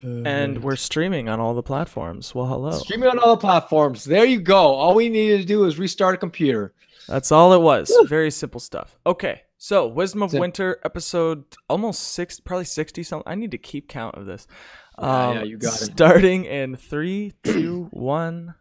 And we're streaming on all the platforms. Well, hello. Streaming on all the platforms. There you go. All we needed to do is restart a computer. That's all it was. Very simple stuff. Okay, so Wisdom of Winter, episode almost probably 60 something. I need to keep count of this. Yeah, you got it. Starting in 3, 2, 1.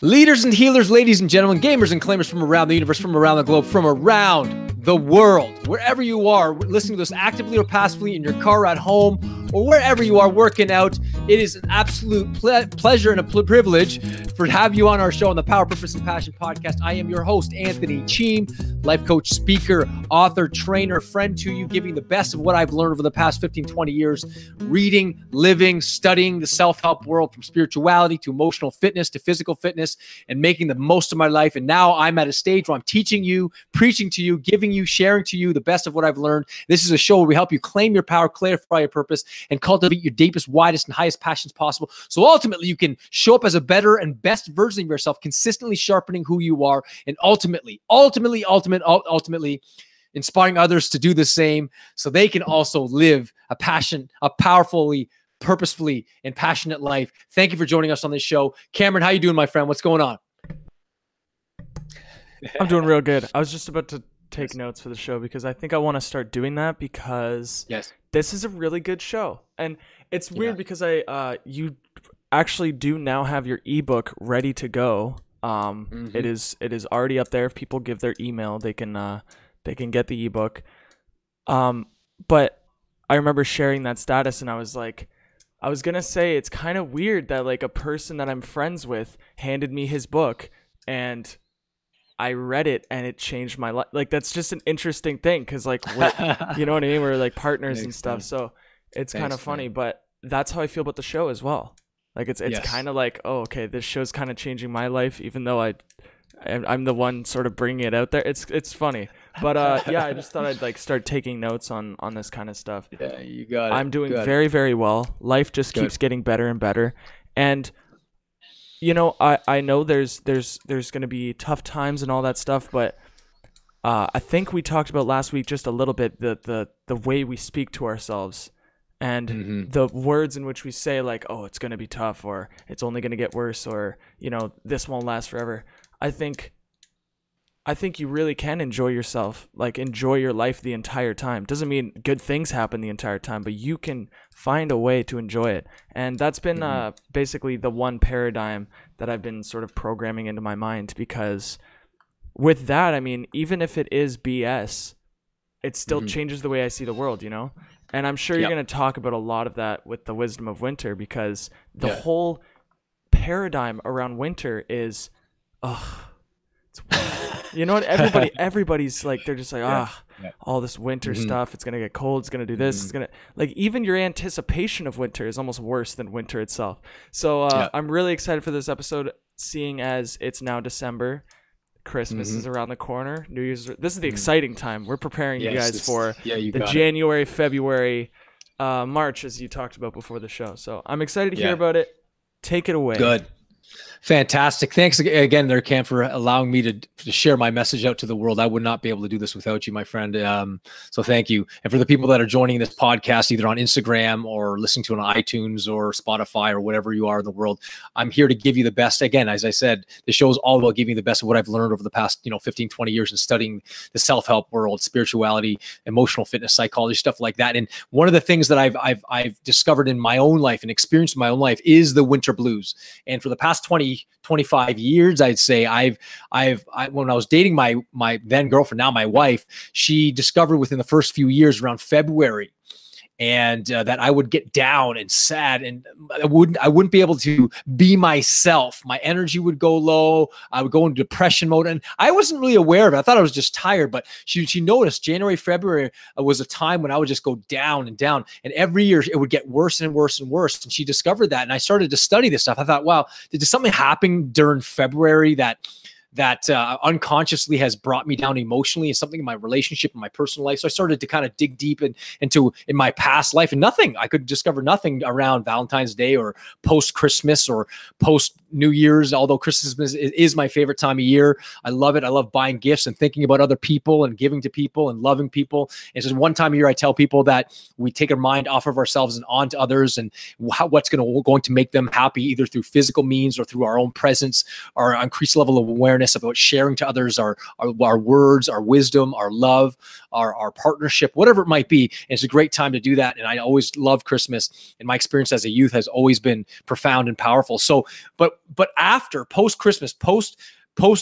Leaders and healers, ladies and gentlemen, gamers and claimers from around the universe, from around the globe, from around the world, wherever you are, listening to this actively or passively in your car, at home, or wherever you are working out, it is an absolute pleasure and a privilege to have you on our show on the Power, Purpose, and Passion podcast. I am your host, Anthony Cheam, life coach, speaker, author, trainer, friend to you, giving the best of what I've learned over the past 15, 20 years, reading, living, studying the self-help world, from spirituality to emotional fitness to physical fitness, and making the most of my life. And now I'm at a stage where I'm teaching you, preaching to you, giving you, sharing to you the best of what I've learned. This is a show where we help you claim your power, clarify your purpose, and cultivate your deepest, widest, and highest passions possible. So ultimately, you can show up as a better and best version of yourself, consistently sharpening who you are, and ultimately inspiring others to do the same so they can also live a powerfully, purposefully, and passionate life. Thank you for joining us on this show. Cameron, how you doing, my friend? What's going on? I'm doing real good. I was just about to take notes for the show because I think I want to start doing that because this is a really good show. And it's weird because you actually do now have your ebook ready to go. It is already up there. If people give their email, they can get the ebook. But I remember sharing that status and I was like, I was going to say it's kind of weird that like a person that I'm friends with handed me his book and I read it and it changed my life. Like, that's just an interesting thing because like, you know what I mean? We're like partners and stuff. So it's kind of funny, but that's how I feel about the show as well. Like it's kind of like, oh, okay, this show's kind of changing my life, even though I'm the one sort of bringing it out there. It's funny, but I just thought I'd like start taking notes on this kind of stuff. Yeah, you got it. I'm doing very, very well. Life just keeps getting better and better, and you know, I know there's going to be tough times and all that stuff, but I think we talked about last week just a little bit the way we speak to ourselves and the words in which we say like, oh, it's going to be tough, or it's only going to get worse, or you know, this won't last forever. I think you really can enjoy yourself, like enjoy your life the entire time. Doesn't mean good things happen the entire time, but you can find a way to enjoy it. And that's been basically the one paradigm that I've been sort of programming into my mind, because with that, I mean, even if it is BS, it still changes the way I see the world, you know? And I'm sure you're going to talk about a lot of that with the Wisdom of Winter, because the whole paradigm around winter is, you know what? Everybody's like, they're just like, all this winter stuff. It's going to get cold. It's going to do this. It's going to, like, even your anticipation of winter is almost worse than winter itself. So I'm really excited for this episode, seeing as it's now December. Christmas is around the corner. New Year's. This is the exciting time. We're preparing you guys for the January, February, March, as you talked about before the show. So I'm excited to hear about it. Take it away. Good. Fantastic. Thanks again there, Cam, for allowing me to share my message out to the world. I would not be able to do this without you, my friend. So thank you. And for the people that are joining this podcast, either on Instagram or listening to it on iTunes or Spotify or whatever you are in the world, I'm here to give you the best. Again, as I said, the show is all about giving you the best of what I've learned over the past, 15, 20 years in studying the self-help world, spirituality, emotional fitness, psychology, stuff like that. And one of the things that I've discovered in my own life and experienced in my own life is the winter blues. And for the past 25 years, I'd say when I was dating my then girlfriend, now my wife, she discovered within the first few years around February, and that I would get down and sad, and I wouldn't be able to be myself. My energy would go low. I would go into depression mode, and I wasn't really aware of it. I thought I was just tired, but she noticed January, February was a time when I would just go down and down, and every year it would get worse and worse and worse. And she discovered that, and I started to study this stuff. I thought, wow, did something happen during February that that unconsciously has brought me down emotionally, and something in my relationship and my personal life. So I started to kind of dig deep into my past life, and nothing, I could discover nothing around Valentine's Day or post Christmas or post New Year's, although Christmas is my favorite time of year. I love it. I love buying gifts and thinking about other people and giving to people and loving people. It's just one time a year I tell people that we take our mind off of ourselves and onto others, and what's going to make them happy, either through physical means or through our own presence, our increased level of awareness about sharing to others our words, our wisdom, our love, our partnership, whatever it might be. And it's a great time to do that. And I always love Christmas, and my experience as a youth has always been profound and powerful. So, but after post Christmas, post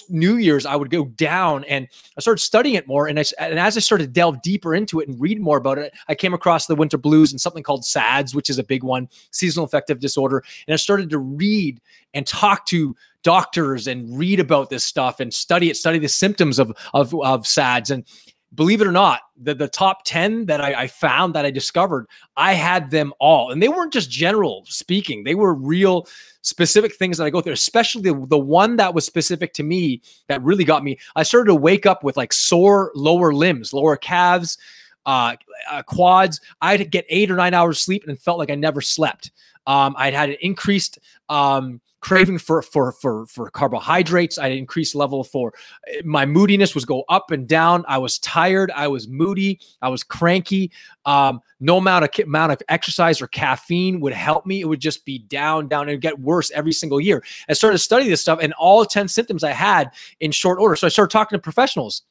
New Year's, I would go down and I started studying it more. And as I started to delve deeper into it and read more about it, I came across the winter blues and something called SADS, which is a big one, seasonal affective disorder. And I started to read and talk to doctors and read about this stuff and study the symptoms of SADS. And believe it or not, the top 10 that I found, that I discovered, I had them all. And they weren't just general speaking. They were real specific things that I go through, especially the one that was specific to me that really got me. I started to wake up with like sore lower limbs, lower calves, quads. I'd get 8 or 9 hours sleep and felt like I never slept. I'd had an increased craving for carbohydrates. I had an increased level for my moodiness was go up and down. I was tired. I was moody. I was cranky. No amount of exercise or caffeine would help me. It would just be down, and it'd get worse every single year. I started to study this stuff, and all 10 symptoms I had in short order. So I started talking to professionals,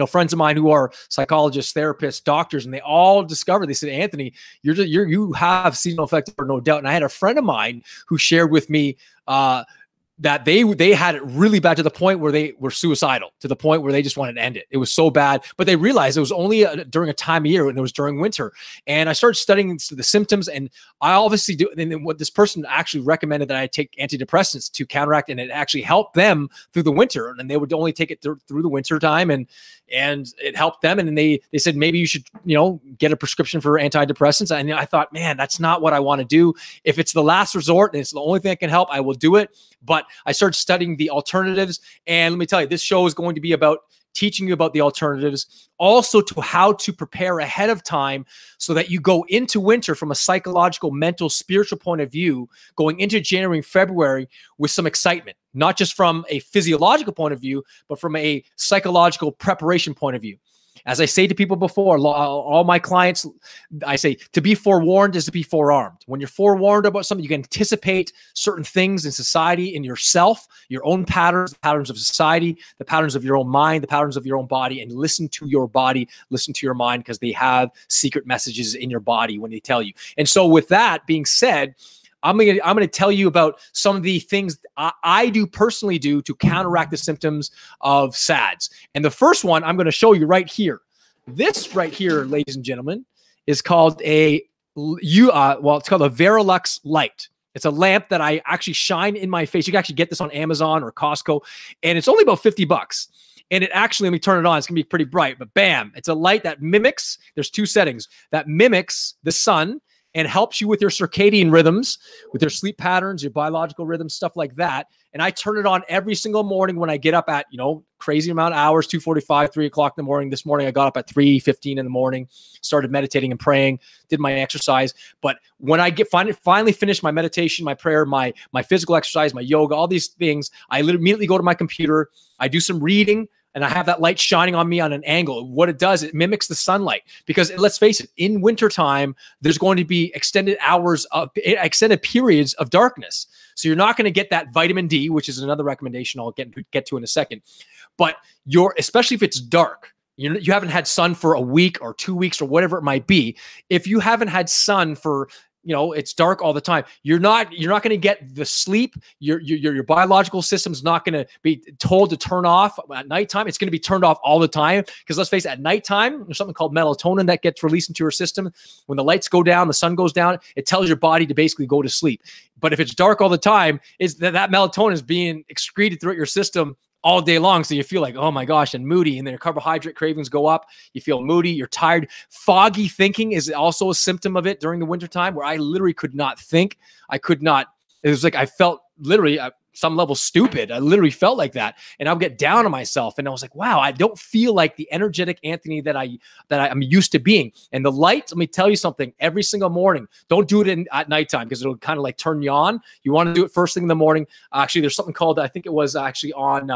friends of mine who are psychologists, therapists, doctors, and they all discovered, they said, Anthony, you have seasonal affective disorder, no doubt. And I had a friend of mine who shared with me that they had it really bad, to the point where they were suicidal, to the point where they just wanted to end it. It was so bad, but they realized it was only during a time of year, and it was during winter. And I started studying the symptoms, and I obviously do. And then what this person actually recommended that I take antidepressants to counteract, and it actually helped them through the winter. And they would only take it through the winter time, and it helped them. And then they said, maybe you should, get a prescription for antidepressants. And I thought, man, that's not what I want to do. If it's the last resort and it's the only thing that can help, I will do it. But I started studying the alternatives. And let me tell you, this show is going to be about teaching you about the alternatives, also to how to prepare ahead of time so that you go into winter from a psychological, mental, spiritual point of view, going into January and February with some excitement, not just from a physiological point of view, but from a psychological preparation point of view. As I say to people before, all my clients, I say to be forewarned is to be forearmed. When you're forewarned about something, you can anticipate certain things in society, in yourself, your own patterns, the patterns of society, the patterns of your own mind, the patterns of your own body, and listen to your body, listen to your mind, because they have secret messages in your body when they tell you. And so with that being said, I'm gonna tell you about some of the things I personally do to counteract the symptoms of SADS. And the first one I'm going to show you right here. This right here, ladies and gentlemen, is called it's called a Verilux light. It's a lamp that I actually shine in my face. You can actually get this on Amazon or Costco, and it's only about $50. And it actually, let me turn it on. It's going to be pretty bright, but bam, it's a light that mimics, there's two settings, that mimics the sun and helps you with your circadian rhythms, with your sleep patterns, your biological rhythms, stuff like that. And I turn it on every single morning when I get up at, crazy amount of hours, 2:45, 3 o'clock in the morning. This morning, I got up at 3:15 in the morning, started meditating and praying, did my exercise. But when I finally finished my meditation, my prayer, my physical exercise, my yoga, all these things, I immediately go to my computer. I do some reading, and I have that light shining on me on an angle. What it does, it mimics the sunlight, because let's face it, in wintertime, there's going to be extended periods of darkness. So you're not going to get that vitamin D, which is another recommendation I'll get to in a second. But especially if it's dark, you haven't had sun for a week or 2 weeks or whatever it might be. If you haven't had sun for, it's dark all the time, you're not going to get the sleep. Your biological system's not going to be told to turn off at nighttime. It's going to be turned off all the time, because let's face it, at nighttime, there's something called melatonin that gets released into your system. When the lights go down, the sun goes down, it tells your body to basically go to sleep. But if it's dark all the time, that melatonin is being excreted throughout your system all day long. So you feel like, oh my gosh, and moody, and then your carbohydrate cravings go up. You feel moody, you're tired. Foggy thinking is also a symptom of it during the wintertime, where I literally could not think. I could not It was like I felt literally at some level stupid. I literally felt like that, and I would get down on myself. And I was like, "Wow, I don't feel like the energetic Anthony that I'm used to being." And the light, let me tell you something. Every single morning, don't do it at nighttime because it'll kind of like turn you on. You want to do it first thing in the morning. Actually, there's something called, I think it was actually on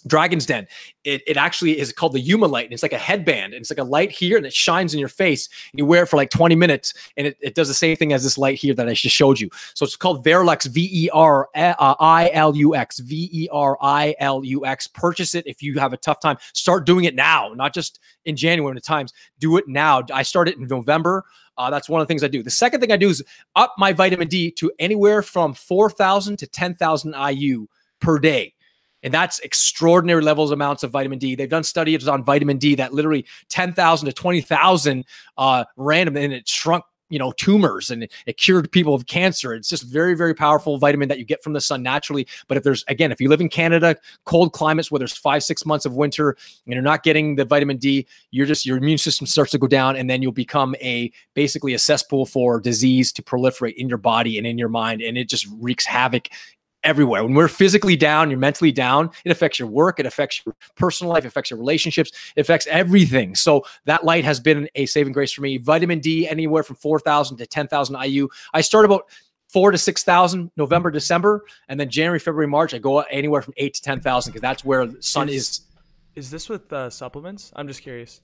Dragon's Den. It actually is called the Yuma light. And it's like a headband. And it's like a light here and it shines in your face. And you wear it for like 20 minutes. And it does the same thing as this light here that I just showed you. So it's called Verilux, Verilux, Verilux. Purchase it if you have a tough time. Start doing it now, not just in January when the times. Do it now. I started in November. That's one of the things I do. The second thing I do is up my vitamin D to anywhere from 4,000 to 10,000 IU per day. And that's extraordinary levels amounts of vitamin D. They've done studies on vitamin D that literally 10,000 to 20,000 random, and it shrunk, tumors, and it cured people of cancer. It's just very, very powerful vitamin that you get from the sun naturally. But if you live in Canada, cold climates where there's 5-6 months of winter and you're not getting the vitamin D, your immune system starts to go down, and then you'll become basically a cesspool for disease to proliferate in your body and in your mind. And it just wreaks havoc everywhere. When we're physically down, you're mentally down, it affects your work, it affects your personal life, it affects your relationships, it affects everything. So that light has been a saving grace for me. Vitamin D, anywhere from 4,000 to 10,000 IU. I start about 4,000 to 6,000 November, December, and then January, February, March, I go anywhere from 8,000 to 10,000 because that's where the sun is. Is this with supplements? I'm just curious.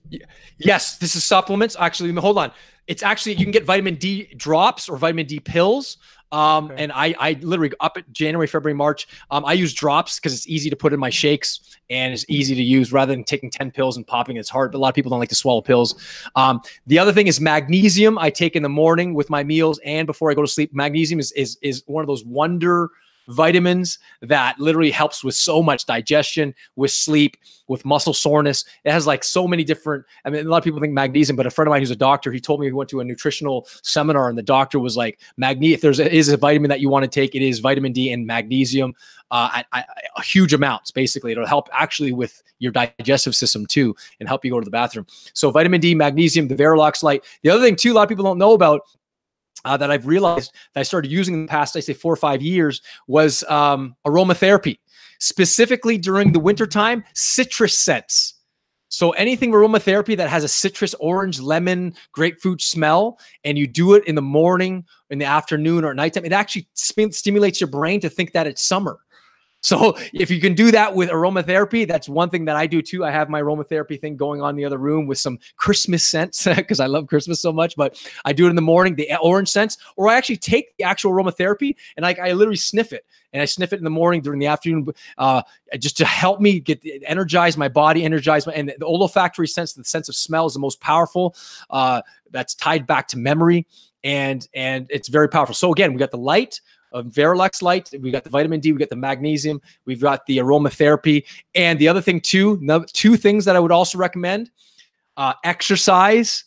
Yes, this is supplements. Actually, hold on. It's actually, you can get vitamin D drops or vitamin D pills. Okay. And I literally up at January, February, March, I use drops because it's easy to put in my shakes and it's easy to use rather than taking 10 pills and popping. It's hard, but a lot of people don't like to swallow pills. The other thing is magnesium. I take in the morning with my meals and before I go to sleep. Magnesium is one of those wonder vitamins that literally helps with so much digestion, with sleep, with muscle soreness. It has like so many different, a lot of people think magnesium, but a friend of mine who's a doctor, he told me he went to a nutritional seminar and the doctor was like, if there is a vitamin that you want to take, it is vitamin D and magnesium at huge amounts. Basically, it'll help actually with your digestive system too and help you go to the bathroom. So vitamin D, magnesium, the Verilux light. The other thing too, a lot of people don't know about that I've realized that I started using in the past, I say 4 or 5 years, was aromatherapy, specifically during the wintertime, citrus scents. So anything aromatherapy that has a citrus, orange, lemon, grapefruit smell, and you do it in the morning, in the afternoon, or at nighttime, it actually stimulates your brain to think that it's summer. So if you can do that with aromatherapy, that's one thing that I do too. I have my aromatherapy thing going on in the other room with some Christmas scents because I love Christmas so much, but I do it in the morning, the orange scents, or I actually take the actual aromatherapy and I literally sniff it. And I sniff it in the morning, during the afternoon, just to help me energize my body, and the olfactory sense, the sense of smell, is the most powerful. That's tied back to memory, and it's very powerful. So again, we got the light, Verilux light, we got the vitamin D, we got the magnesium, we've got the aromatherapy, and the other thing too, two things that I would also recommend: exercise.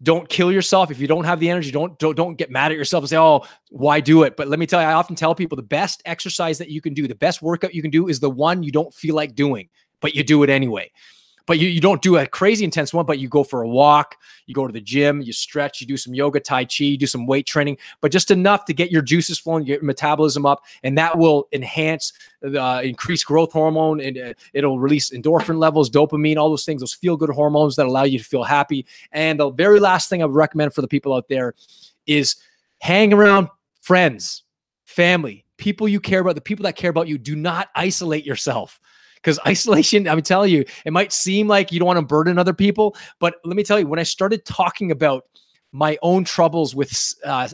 Don't kill yourself. If you don't have the energy, don't get mad at yourself and say, "Oh, why do it?" But let me tell you, I often tell people the best exercise that you can do, the best workout you can do, is the one you don't feel like doing, but you do it anyway. But you don't do a crazy intense one, but you go for a walk, you go to the gym, you stretch, you do some yoga, tai chi, you do some weight training, but just enough to get your juices flowing, get your metabolism up, and that will enhance, increase growth hormone, and it'll release endorphin levels, dopamine, all those things, those feel-good hormones that allow you to feel happy. And the very last thing I would recommend for the people out there is hang around friends, family, people you care about, the people that care about you. Do not isolate yourself. Because isolation, I'm telling you, it might seem like you don't want to burden other people, but let me tell you, when I started talking about my own troubles with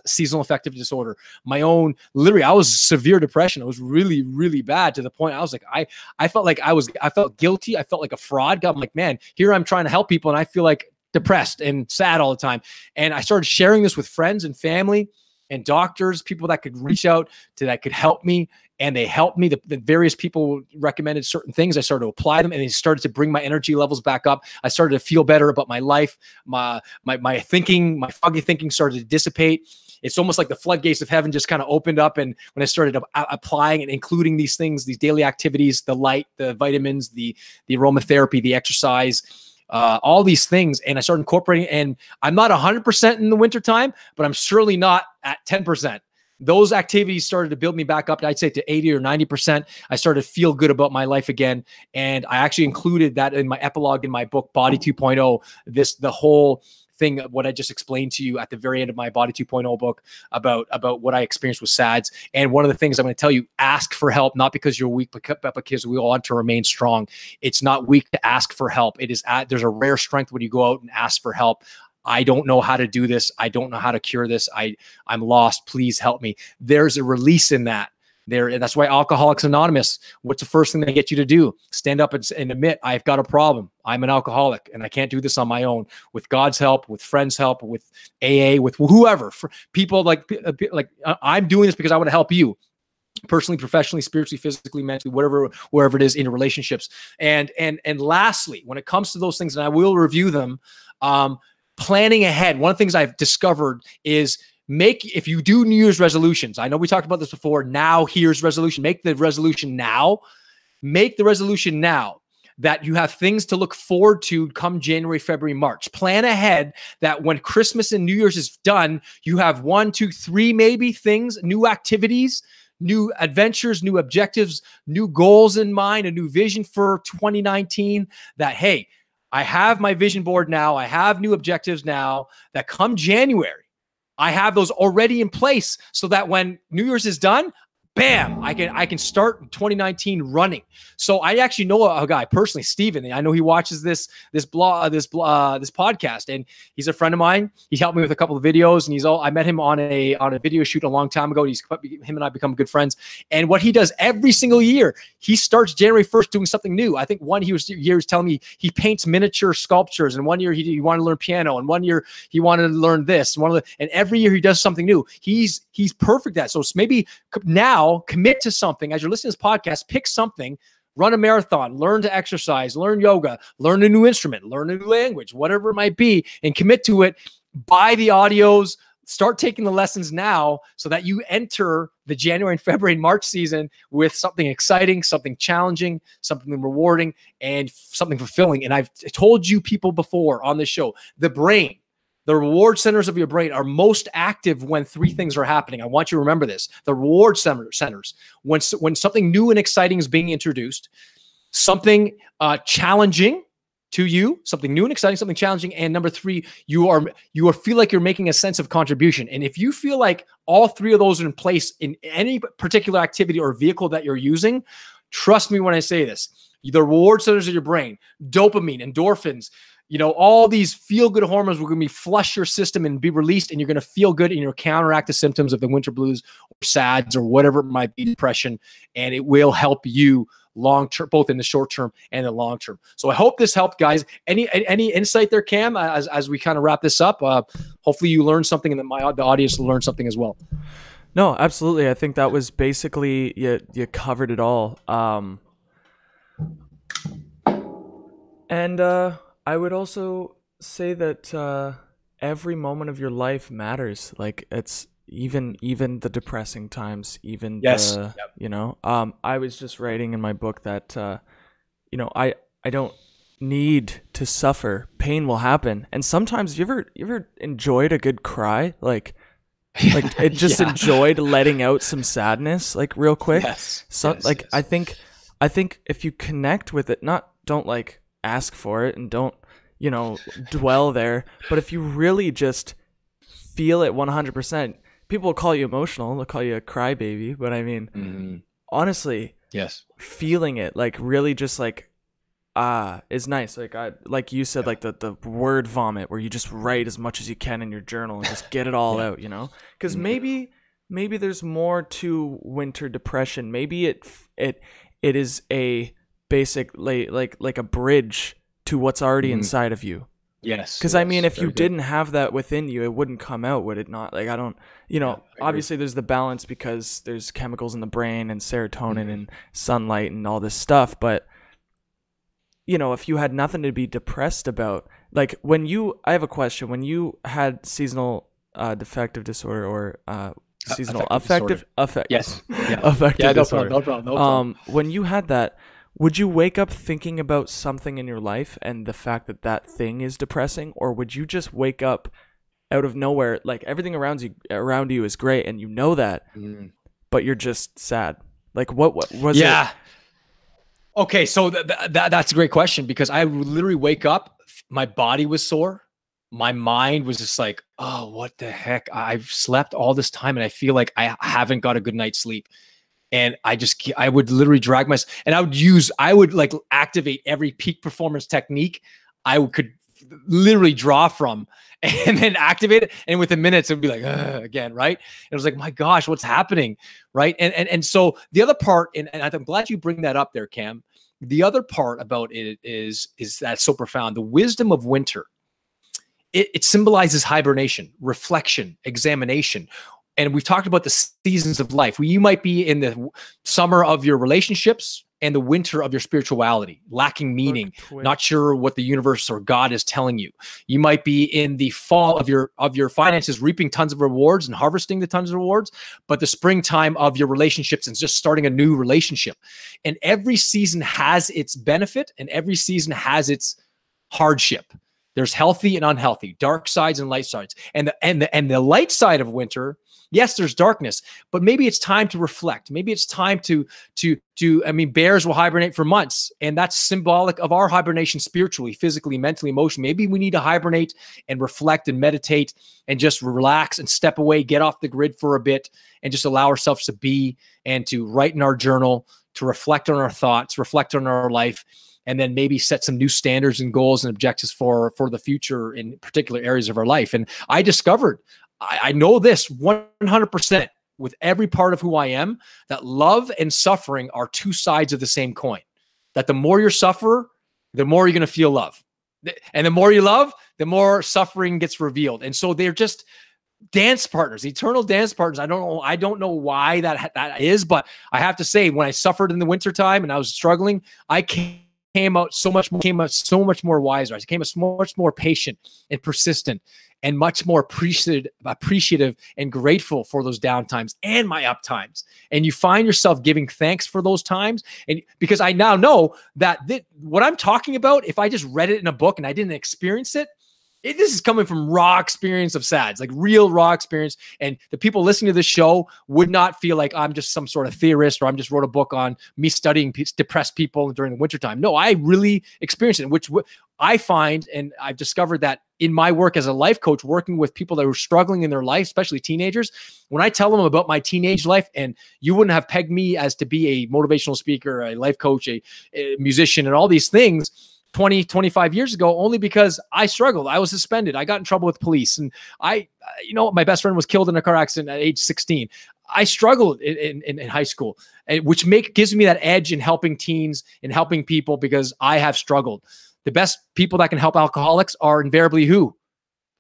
seasonal affective disorder, literally, I was severe depression. It was really, really bad, to the point I was like, I felt like I felt guilty. I felt like a fraud. I'm like, man, here I'm trying to help people, and I feel like depressed and sad all the time. And I started sharing this with friends and family and doctors, people that could reach out to, that could help me. And they helped me. The various people recommended certain things. I started to apply them, and they started to bring my energy levels back up. I started to feel better about my life. My thinking, my foggy thinking started to dissipate. It's almost like the floodgates of heaven just kind of opened up. And when I started applying and including these things, these daily activities, the light, the vitamins, the aromatherapy, the exercise, all these things. And I started incorporating, and I'm not 100% in the wintertime, but I'm surely not at 10%. Those activities started to build me back up, I'd say, to 80 or 90%. I started to feel good about my life again. And I actually included that in my epilogue in my book, Body 2.0, the whole thing, what I just explained to you at the very end of my Body 2.0 book about what I experienced with SADS. And one of the things I'm going to tell you, ask for help, not because you're weak, but because we all want to remain strong. It's not weak to ask for help. There's a rare strength when you go out and ask for help. I don't know how to do this. I don't know how to cure this. I'm lost. Please help me. There's a release in that. And that's why Alcoholics Anonymous, what's the first thing they get you to do? Stand up and admit, I've got a problem. I'm an alcoholic and I can't do this on my own. With God's help, with friends' help, with AA, with whoever, for people like I'm doing this because I want to help you personally, professionally, spiritually, physically, mentally, wherever it is in relationships. And lastly, when it comes to those things, and I will review them, planning ahead. One of the things I've discovered is if you do New Year's resolutions, I know we talked about this before. Now here's resolution. Make the resolution now. Make the resolution now that you have things to look forward to come January, February, March. Plan ahead that when Christmas and New Year's is done, you have 1, 2, 3 maybe things, new activities, new adventures, new objectives, new goals in mind, a new vision for 2019 that, hey, I have my vision board now. I have new objectives now that come January. I have those already in place so that when New Year's is done, bam, I can start 2019 running. So I actually know a guy personally, Steven. I know he watches this podcast, and he's a friend of mine. He helped me with a couple of videos, and I met him on a video shoot a long time ago. Him and I become good friends. And what he does every single year, he starts January 1st doing something new. I think one year he was telling me he paints miniature sculptures, and one year he wanted to learn piano, and one year he wanted to learn this, and every year he does something new. He's perfect at that. So maybe now commit to something. As you're listening to this podcast, pick something, run a marathon, learn to exercise, learn yoga, learn a new instrument, learn a new language, whatever it might be, and commit to it. Buy the audios, start taking the lessons now so that you enter the January and February and March season with something exciting, something challenging, something rewarding, and something fulfilling. And I've told you people before on this show, the brain, the reward centers of your brain are most active when 3 things are happening. I want you to remember this. The reward centers, when something new and exciting is being introduced, something challenging to you, something new and exciting, something challenging, and number 3, you feel like you're making a sense of contribution. And if you feel like all 3 of those are in place in any particular activity or vehicle that you're using, trust me when I say this, the reward centers of your brain, dopamine, endorphins, all these feel-good hormones will going to be flush your system and be released, and you're going to feel good, and you'll counteract the symptoms of the winter blues or SADS or whatever it might be, depression, and it will help you long-term, both in the short term and the long term. So I hope this helped, guys. Any insight there, Cam, as we kind of wrap this up? Hopefully you learned something, and the audience will learn something as well. No, absolutely. I think that was basically, you covered it all. I would also say that every moment of your life matters. Like, it's even the depressing times, even I was just writing in my book that I don't need to suffer. Pain will happen. And sometimes you ever enjoyed a good cry? Like it just enjoyed letting out some sadness, like, real quick. Yes. I think if you connect with it, don't like ask for it and don't dwell there, but if you really just feel it 100%, people will call you emotional, they'll call you a crybaby, but I mean, honestly, yes, feeling it, like, really just like is nice. Like you said, like the word vomit, where you just write as much as you can in your journal and just get it all out, because maybe there's more to winter depression. Maybe it is a basic, like a bridge to what's already inside of you. Yes. Because I mean, if you didn't have that within you, it wouldn't come out, would it not? Like, I don't, obviously there's the balance because there's chemicals in the brain and serotonin and sunlight and all this stuff. But, if you had nothing to be depressed about, like I have a question, when you had seasonal defective disorder or affective yes, affective disorder. No problem. When you had that, Would you wake up thinking about something in your life and the fact that that thing is depressing, or would you just wake up out of nowhere, like everything around you is great and you know that, but you're just sad? Like what was it? Okay, so that's a great question, because I would literally wake up, my body was sore, my mind was just like, oh, what the heck? I've slept all this time and I feel like I haven't got a good night's sleep. And I would literally drag myself, and I would like activate every peak performance technique could literally draw from, and then activate it. And within minutes, it would be like, again, right? And it was like, my gosh, what's happening? Right. And so the other part, and I'm glad you bring that up there, Cam. The other part about it is that's so profound. The wisdom of winter, it symbolizes hibernation, reflection, examination. And we've talked about the seasons of life. You might be in the summer of your relationships and the winter of your spirituality, lacking meaning, not sure what the universe or God is telling you. You might be in the fall of your finances, reaping tons of rewards and harvesting the tons of rewards, but the springtime of your relationships and just starting a new relationship. And every season has its benefit and every season has its hardship. There's healthy and unhealthy, dark sides and light sides. And the light side of winter, yes, there's darkness, but maybe it's time to reflect. Maybe it's time to bears will hibernate for months, and that's symbolic of our hibernation spiritually, physically, mentally, emotionally. Maybe we need to hibernate and reflect and meditate and just relax and step away, get off the grid for a bit, and just allow ourselves to be and to write in our journal, to reflect on our thoughts, reflect on our life, and then maybe set some new standards and goals and objectives for the future in particular areas of our life. And I discovered, I know this 100% with every part of who I am, that love and suffering are two sides of the same coin. That the more you suffer, the more you're going to feel love. And the more you love, the more suffering gets revealed. And so they're just dance partners, eternal dance partners. I don't know why that is, but I have to say, when I suffered in the wintertime and I was struggling, I came out so much more wiser. I became much more patient and persistent and much more appreciative and grateful for those down times and my up times. And you find yourself giving thanks for those times. And because I now know that what I'm talking about, if I just read it in a book and I didn't experience it, this is coming from raw experience of SADS, like real raw experience. And the people listening to this show would not feel like I'm just some sort of theorist, or I'm just wrote a book on me studying depressed people during the wintertime. No, I really experienced it, which I find, and I've discovered that in my work as a life coach, working with people that are struggling in their life, especially teenagers, when I tell them about my teenage life, and you wouldn't have pegged me as to be a motivational speaker, a life coach, a musician, and all these things 20, 25 years ago, only because I struggled. I was suspended. I got in trouble with police. And my best friend was killed in a car accident at age 16. I struggled in high school, which gives me that edge in helping teens and helping people, because I have struggled. The best people that can help alcoholics are invariably who?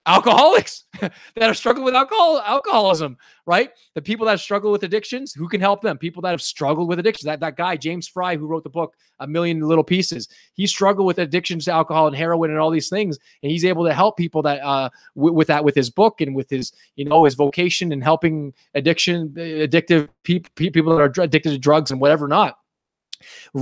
Alcoholics that are struggling with alcoholism, right? The people that struggle with addictions, who can help them? People that have struggled with addictions. That guy, James Fry, who wrote the book, A Million Little Pieces, he struggled with addictions to alcohol and heroin and all these things. And he's able to help people that with his book and with his, his vocation and helping addictive people that are addicted to drugs and whatever not.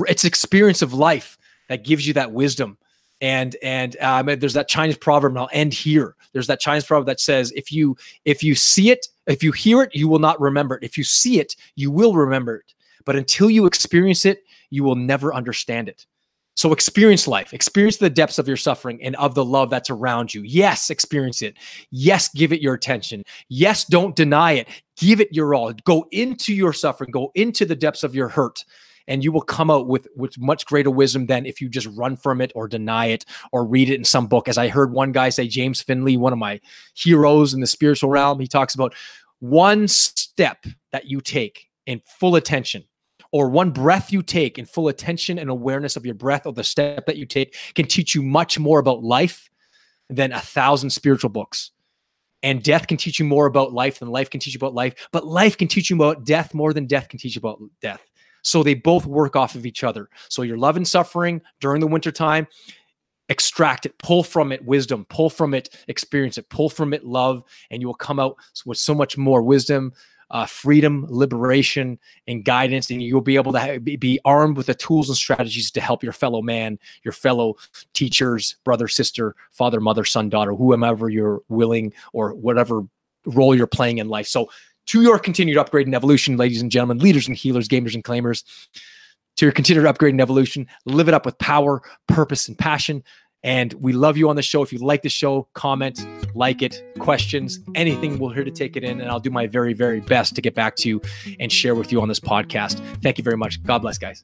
It's experience of life that gives you that wisdom. And there's that Chinese proverb, and I'll end here. There's that Chinese proverb that says, if you see it, if you hear it, you will not remember it. If you see it, you will remember it. But until you experience it, you will never understand it. So experience life, experience the depths of your suffering and of the love that's around you. Yes, experience it. Yes, give it your attention. Yes, don't deny it. Give it your all. Go into your suffering, go into the depths of your hurt. And you will come out with much greater wisdom than if you just run from it or deny it or read it in some book. As I heard one guy say, James Finley, one of my heroes in the spiritual realm, he talks about one step that you take in full attention, or one breath you take in full attention and awareness of your breath, or the step that you take, can teach you much more about life than 1,000 spiritual books. And death can teach you more about life than life can teach you about life. But life can teach you about death more than death can teach you about death. So they both work off of each other. So your love and suffering during the wintertime, extract it, pull from it wisdom, pull from it experience, it pull from it love, and you will come out with so much more wisdom, freedom, liberation, and guidance, and you'll be able to be armed with the tools and strategies to help your fellow man, your fellow teachers, brother, sister, father, mother, son, daughter, whomever you're willing or whatever role you're playing in life. So to your continued upgrade and evolution, ladies and gentlemen, leaders and healers, gamers and claimers, to your continued upgrade and evolution, live it up with power, purpose, and passion. And we love you on the show. If you like the show, comment, like it, questions, anything, we're here to take it in. And I'll do my very, very best to get back to you and share with you on this podcast. Thank you very much. God bless, guys.